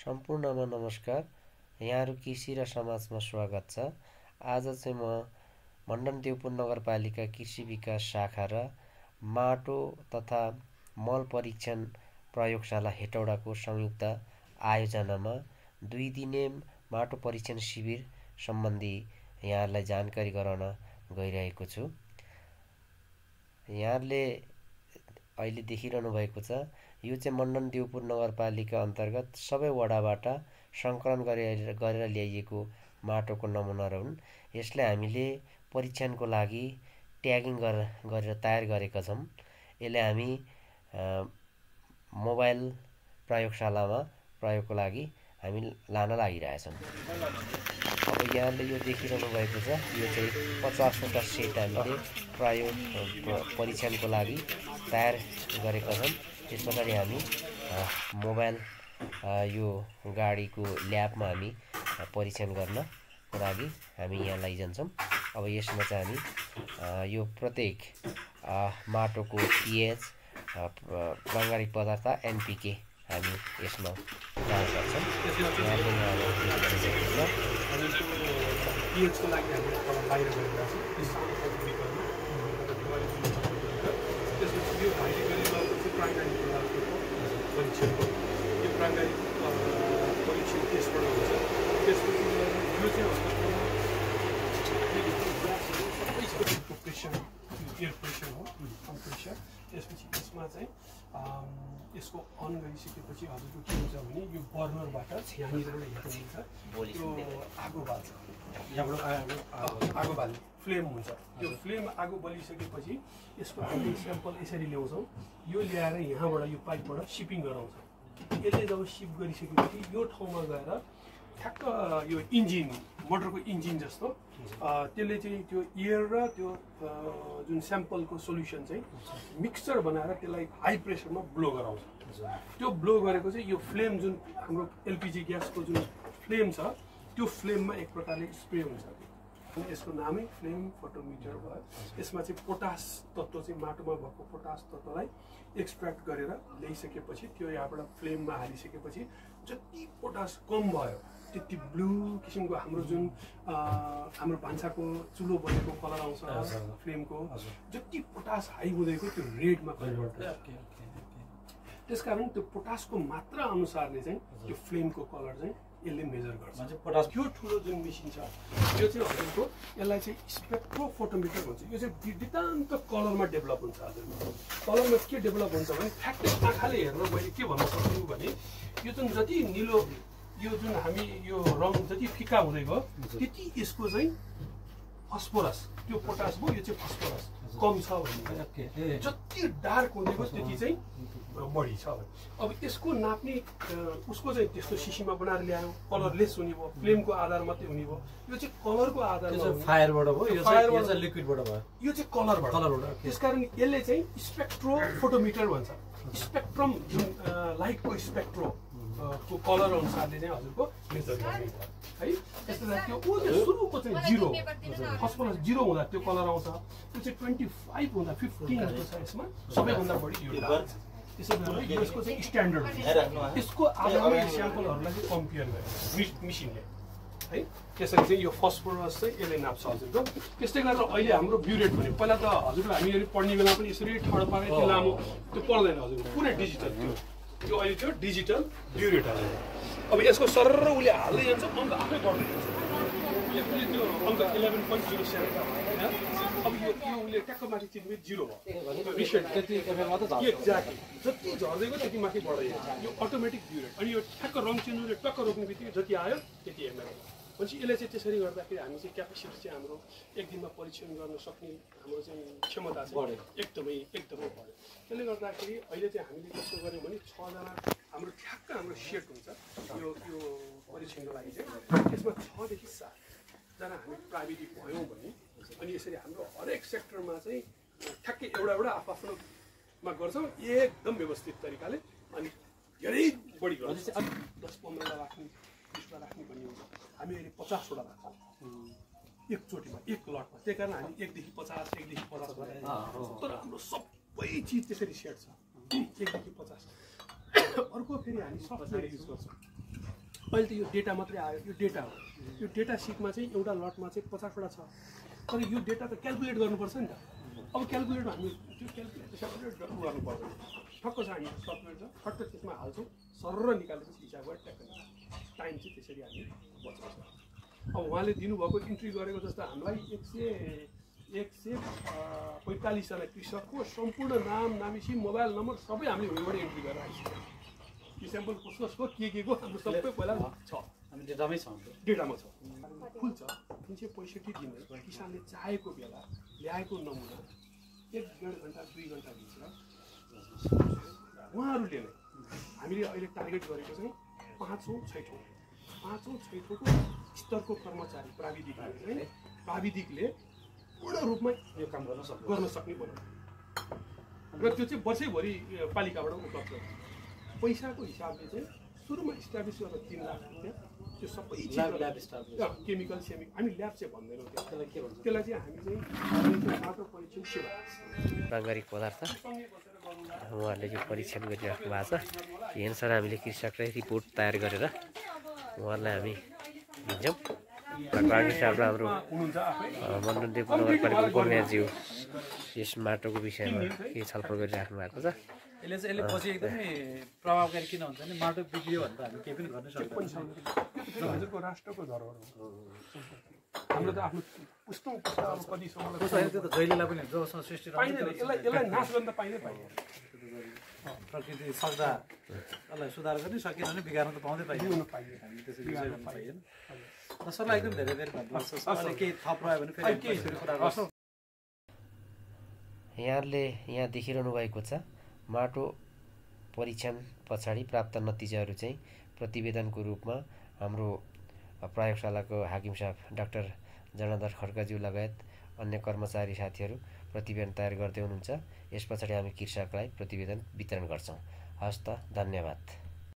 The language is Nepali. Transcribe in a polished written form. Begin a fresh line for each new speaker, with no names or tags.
सम्पूर्णमा नमस्कार। यहाँहरू कृषि र समाजमा स्वागत छ। आज चाहिँ म मण्डन देउपुर नगरपालिका कृषि विकास शाखा र माटो तथा मल परीक्षण प्रयोगशाला हेटौडाको संयुक्त आयोजनामा 2 दिने माटो परीक्षण शिविर सम्बन्धी यहाँहरूलाई जानकारी गराउन गइरहेको छु। यहाँहरूले अहिले देखिरहनु भएको छ, यो चाहिँ मण्डन देउपुर नगरपालिका अन्तर्गत सबै वडाबाट सङ्कलन गरेर ल्याइएको माटोको नमुनाहरू हुन्। यसलाई हामीले परीक्षणको लागि ट्यागिङ गरेर तयार गरेका छौँ। यसले हामी मोबाइल प्रयोगशालामा प्रयोगको लागि हामी लान लागिरहेछौँ। अब यहाँले यो देखिरहनु भएको छ, यो चाहिँ 50वटा सेट हामीले परीक्षणको लागि तयार गरेका छौँ। त्यस पछाडि हामी मोबाइल यो गाडीको ल्याबमा हामी परीक्षण गर्नको लागि हामी यहाँ लैजान्छौँ। अब यसमा चाहिँ हामी यो प्रत्येक माटोको पिएच, प्राङ्गारिक पदार्थ, एनपिके हामी यसमा जाँच गर्छौँ।
पिएचको लागि हामीले बाहिर गरेका छौँ। त्यसपछि यो बाहिर गरेको प्राङ्गारिक पदार्थको परीक्षण हो। यो प्राङ्गारिक परीक्षण त्यसबाट हुन्छ। त्यसपछि यो चाहिँ सबैको प्रेसर, एयर प्रेसर हो, कम्प्रेसर। त्यसपछि यसमा चाहिँ यसको अन गरिसकेपछि हजुरको के हुन्छ भने यो बर्नरबाट यहाँनिरबाट हेर्नुहुन्छ त्यो आगो बाल्छ। यहाँबाट आगो बाल्ने फ्लेम हुन्छ। यो फ्लेम आगो बलिसकेपछि यसको हामीले स्याम्पल यसरी ल्याउँछौँ। यो ल्याएर यहाँबाट यो पाइपबाट सिपिङ गराउँछ। यसले जब सिप गरिसकेपछि यो ठाउँमा गएर ठ्याक्क यो इन्जिन, मोटरको इन्जिन जस्तो त्यसले चाहिँ त्यो एयर र त्यो जुन स्याम्पलको सोल्युसन चाहिँ मिक्सचर बनाएर त्यसलाई हाई प्रेसरमा ब्लो गराउँछ। त्यो ब्लो गरेको चाहिँ यो फ्लेम जुन हाम्रो एलपिजी ग्यासको जुन फ्लेम छ त्यो फ्लेममा एक प्रकारले स्प्रे हुन्छ। अनि यसको नामै फ्लेम फोटोमिटर भयो। यसमा चाहिँ पोटास तत्त्व चाहिँ माटोमा भएको पोटास तत्त्वलाई एक्सट्र्याक्ट गरेर ल्याइसकेपछि त्यो यहाँबाट फ्लेममा हालिसकेपछि जति पोटास कम भयो त्यति ब्लू किसिमको हाम्रो जुन हाम्रो भान्साको चुलो बनेको कलर आउँछ फ्लेमको, जति पोटास हाई हुँदैको त्यो रेडमा कन्भर्ट हुन्छ। त्यसकारण त्यो पोटासको मात्रा अनुसारले चाहिँ त्यो फ्लेमको कलर चाहिँ यसले मेजर गर्छ। पोटास यो ठुलो जुन मेसिन छ यो चाहिँ हजुरको यसलाई चाहिँ स्पेक्ट्रोफोटोमिटर भन्छ। यो चाहिँ नितान्त कलरमा डेभलप हुन्छ। हजुरको कलरमा के डेभलप हुन्छ भने ठ्याक्कै आँखाले हेर्न मैले के भन्न सक्छु भने यो जुन जति निलो, यो जुन हामी यो रङ जति फिका हुँदै गयो त्यति यसको चाहिँ फस्फोरस, त्यो पोटास भयो, यो चाहिँ फस्फोरस कम छ भने जति डार्क हुँदै गयो त्यति चाहिँ बढी छ। अब यसको नाप्ने उसको चाहिँ त्यस्तो सिसीमा बनाएर ल्यायो, कलरलेस हुने भयो, फ्लेमको आधार मात्रै हुने भयो। यो चाहिँ कलरको आधारमा
फायरबाट भयो, यो चाहिँ लिक्विडबाट भयो,
यो चाहिँ कलरबाट। त्यसकारण यसले चाहिँ स्पेक्ट्रोफोटोमिटर भन्छ। स्पेक्ट्रम जुन लाइटको स्पेक्ट्रो को कलर अनुसारले चाहिँ हजुरको मेजर गर्ने भयो है। त्यसले त्यो ऊ चाहिँ सुरुको चाहिँ 0 फस्फोरस 0 हुँदा त्यो कलर आउँछ। त्यो चाहिँ 25 हुँदा 15 जस्तो छ। यसमा सबैभन्दा बढी यो डार्क छ। त्यसैले यसको चाहिँ स्ट्यान्डर्ड हुन्छ। यसको आधारमा यो स्याम्पलहरूलाई चाहिँ कम्पेयर गर्छ मेसिनले है। त्यसरी चाहिँ यो फस्फोरस चाहिँ यसले नाप्छ हजुरको। त्यस्तै गरेर अहिले हाम्रो ब्युरेट भन्यो, पहिला त हजुरको हामीहरू पढ्ने बेला पनि यसरी ठाडो पारेर त्यो लामो त्यो पर्दैन हजुरको, पुरै डिजिटल त्यो अहिले त्यो डिजिटल ब्युरेट हाल्छ। अब यसको सरर उसले हाल्दै जान्छ, अङ्क आफै बढ्दै जान्छ। त्यो अङ्क 11.07 होइन। अब यो उसले ट्याक्क माथि चिन्ने 0 भयो, एक्ज्याक्टली जति झर्दै गयो त्यति माथि बढ्दै जान्छ। यो अटोमेटिक ब्युरेट। अनि यो ठ्याक्क रङ चेन्ज हुँदै टक्क रोक्ने बित्तिकै जति आयो त्यति एमएल भनेपछि यसले चाहिँ त्यसरी गर्दाखेरि हामी चाहिँ क्यापेसिटी चाहिँ हाम्रो एक दिनमा परीक्षण गर्न सक्ने हाम्रो चाहिँ क्षमता चाहिँ एकदमै बढ्यो। त्यसले गर्दाखेरि अहिले चाहिँ हामीले कस्तो गऱ्यौँ भने 6 जना हाम्रो ठ्याक्क हाम्रो सेट हुन्छ यो परीक्षणको लागि चाहिँ। त्यसमा 6 देखि 7 जना हामी प्राविधिक भयौँ भने अनि यसरी हाम्रो हरेक सेक्टरमा चाहिँ ठ्याक्कै एउटा आफ्नोमा गर्छौँ एकदम व्यवस्थित तरिकाले। अनि धेरै बढी गर्छ, 10-15 राख्ने, 20 राख्ने भन्ने हुन्छ। हामी अहिले 50वटा राख्छौँ एकचोटिमा, एक लटमा। त्यही कारण हामी 1 देखि 50 गरेर तर हाम्रो सबै चिज त्यसरी सेट छ 1 देखि 50। अर्को फेरि हामी सफ्टवेयर युज गर्छौँ। अहिले त यो डेटा मात्रै आयो, यो डेटा हो। यो डेटा सिटमा चाहिँ एउटा लटमा चाहिँ 50वटा छ, तर यो डेटा त क्यालकुलेट गर्नुपर्छ नि त। अब क्यालकुलेट हामी त्यो क्यालकुलेट गर्नु पर्दैन, ठक्क छ हामी सफ्टवेयर छ, ठक्क त्यसमा हाल्छौँ, सरर निकालेपछि हिसाब गरेर ट्याक्क टाइम चाहिँ त्यसरी हामी बचाउँछ। अब उहाँले दिनुभएको इन्ट्री गरेको जस्तो हामीलाई 145जना कृषकको सम्पूर्ण नाम, नामिसी, मोबाइल नम्बर सबै हामीले उयोबाट इन्ट्री गरेर आइसक्यौँ। त्यो स्याम्पल कसको के को हाम्रो सबै पहिला छ,
हामी डेटामै छ,
डेटामा छ। फुल छ 365 दिन किसानले चाहेको बेला ल्याएको नमुना 1.5 घन्टा 2 घन्टाभित्र उहाँहरूले नै हामीले अहिले टार्गेट गरेको चाहिँ 5औँ छैठौँको स्तरको कर्मचारी प्राविधिकले पूर्ण रूपमा
यो काम गर्न
सक्ने बनाउनु, र त्यो चाहिँ वर्षैभरि पालिकाबाट उपलब्ध हुन्छ। पैसाको हिसाबले चाहिँ सुरुमा इस्टाब्लिस गरेर 3 लाख रुपियाँ त्यो सबै केमिकल हामी ल्याब चाहिँ भन्दैनौँ, त्यसलाई के भन्छ, त्यसलाई चाहिँ हामी चाहिँ माटो परीक्षण सेवा
प्राङ्गारिक पदार्थ उहाँहरूले यो परीक्षण गरिराख्नु भएको छ। हेर्नुसार हामीले कृषकलाई रिपोर्ट तयार गरेर उहाँहरूलाई हामी दिन्छौँ। प्राङ्गारिक साहबले हाम्रो मण्डनदेव नगरपालिका उपमेयरज्यू यस माटोको विषयमा के छलफल गरिराख्नु भएको छ।
यसले पछि एकदमै प्रभावकारी किन हुन्छ भने माटो बिग्रियो भने त हामी केही पनि गर्न सक्दैनौँ।
हजुरको राष्ट्रको धरोहर हो, हाम्रो त आफ्नो पुस्तौँ अब कतिसम्म
त्यो त जहिलेलाई पनि जोसँग सृष्टि
पाइँदैन, यसलाई नाश गर्न त पाइँदैन।
प्रकृति सक्दा यसलाई सुधार गर्ने सकेन भने बिगार्न त पाउँदै पाइँदैन, हामी त्यसरी विषय गर्न पाइएन। सरलाई एकदम धेरै धेरै धन्यवाद छ। सरले केही थप रह्यो भने फेरि कुरा गर्छौँ।
यहाँहरूले यहाँ देखिरहनु भएको छ माटो परीक्षण पछाडि प्राप्त नतिजाहरू चाहिँ प्रतिवेदनको रूपमा हाम्रो प्रयोगशालाको हाकिम साहब डाक्टर जनार्दन खड्काज्यू लगायत अन्य कर्मचारी साथीहरू प्रतिवेदन तयार गर्दै हुनुहुन्छ। यस पछाडि हामी कृषकलाई प्रतिवेदन वितरण गर्छौँ। हस् त, धन्यवाद।